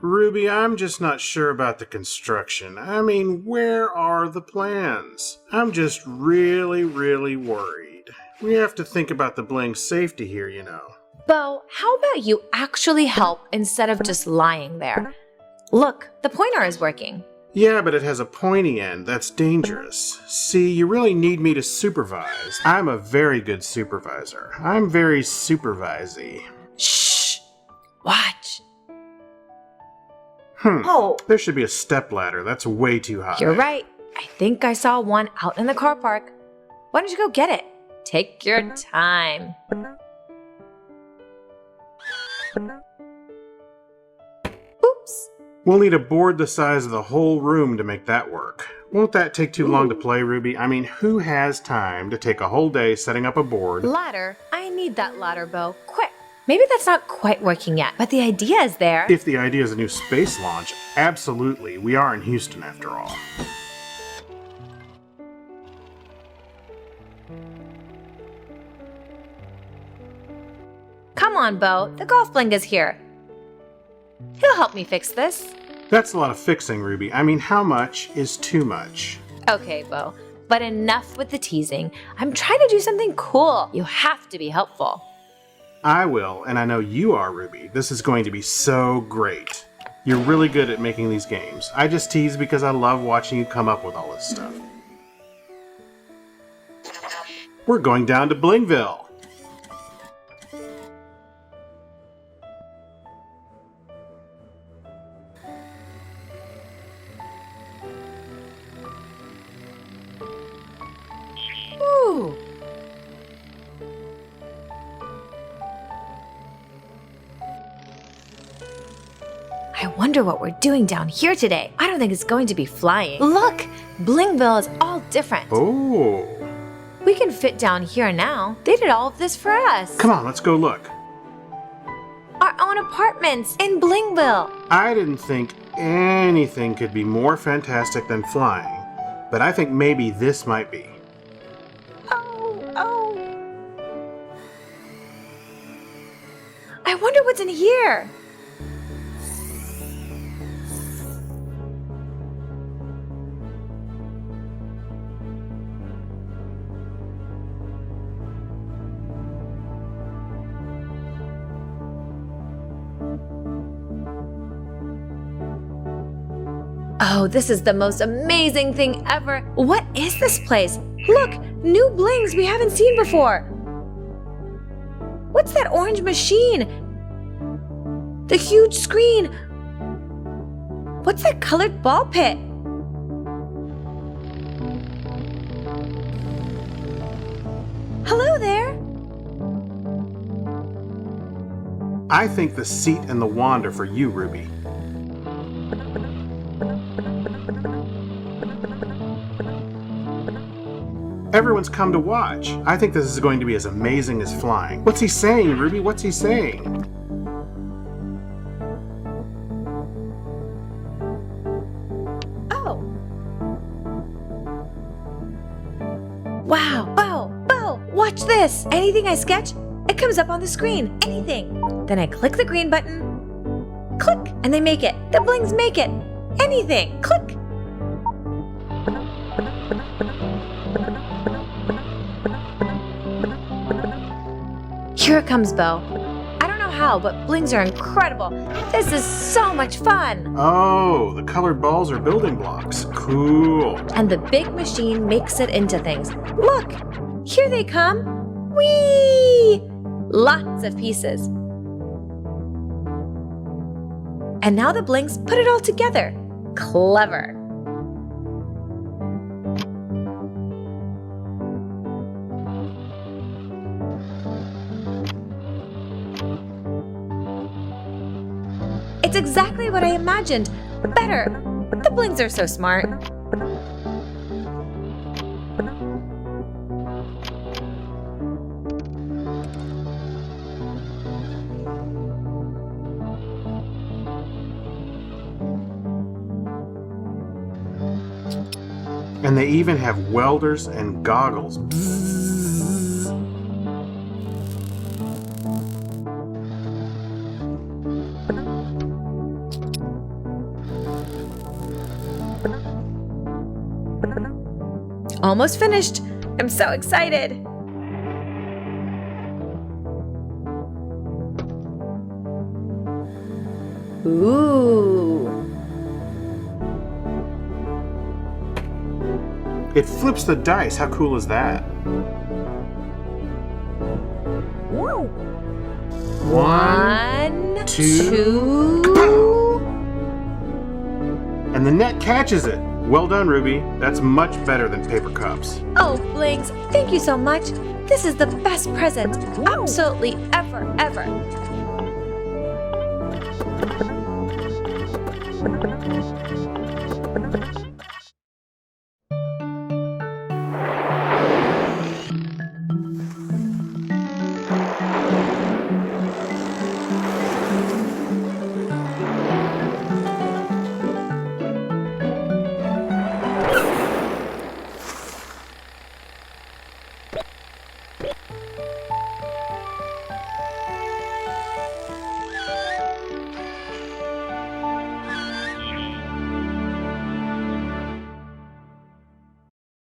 Ruby, I'm just not sure about the construction. I mean, where are the plans? I'm just really worried. We have to think about the Bling's safety here, you know. Bo, how about you actually help instead of just lying there? Look, the pointer is working. Yeah, but it has a pointy end. That's dangerous. See, you really need me to supervise. I'm a very good supervisor. I'm very supervisy. Shh! Watch. Oh, There should be a stepladder. That's way too high. You're right. I think I saw one out in the car park. Why don't you go get it? Take your time. Oops. We'll need a board the size of the whole room to make that work. Won't that take too long to play, Ruby? I mean, who has time to take a whole day setting up a board? Ladder. I need that ladder, Bo. Quick. Maybe that's not quite working yet, but the idea is there. If the idea is a new space launch, absolutely. We are in Houston after all. Come on, Bo. The golf bling is here. He'll help me fix this. That's a lot of fixing, Ruby. I mean, how much is too much? Okay, Bo. But enough with the teasing. I'm trying to do something cool. You have to be helpful. I will, and I know you are, Ruby. This is going to be so great. You're really good at making these games. I just tease because I love watching you come up with all this stuff. We're going down to Blingville. Ooh. I wonder what we're doing down here today. I don't think it's going to be flying. Look! Blingville is all different. Oh. We can fit down here now. They did all of this for us. Come on, let's go look. Our own apartments in Blingville. I didn't think anything could be more fantastic than flying, but I think maybe this might be. Oh. I wonder what's in here. Oh, this is the most amazing thing ever. What is this place? Look, new blings we haven't seen before. What's that orange machine? The huge screen. What's that colored ball pit? Hello there. I think the seat and the wand are for you, Ruby. Everyone's come to watch. I think this is going to be as amazing as flying. What's he saying, Ruby? What's he saying? Oh. Wow. Bo, watch this. Anything I sketch, it comes up on the screen. Anything. Then I click the green button. Click, and they make it. The blings make it. Anything. Click. Here it comes, Bo. I don't know how, but blings are incredible. This is so much fun. Oh, the colored balls are building blocks. Cool. And the big machine makes it into things. Look, here they come. Whee! Lots of pieces. And now the blings put it all together. Clever. It's exactly what I imagined. Better. The blings are so smart. And they even have welders and goggles. almost finished. I'm so excited. Ooh. It flips the dice. How cool is that? One, two, two. And the net catches it. Well done, Ruby. That's much better than paper cups. Oh, Blings, thank you so much. This is the best present. Absolutely ever, ever.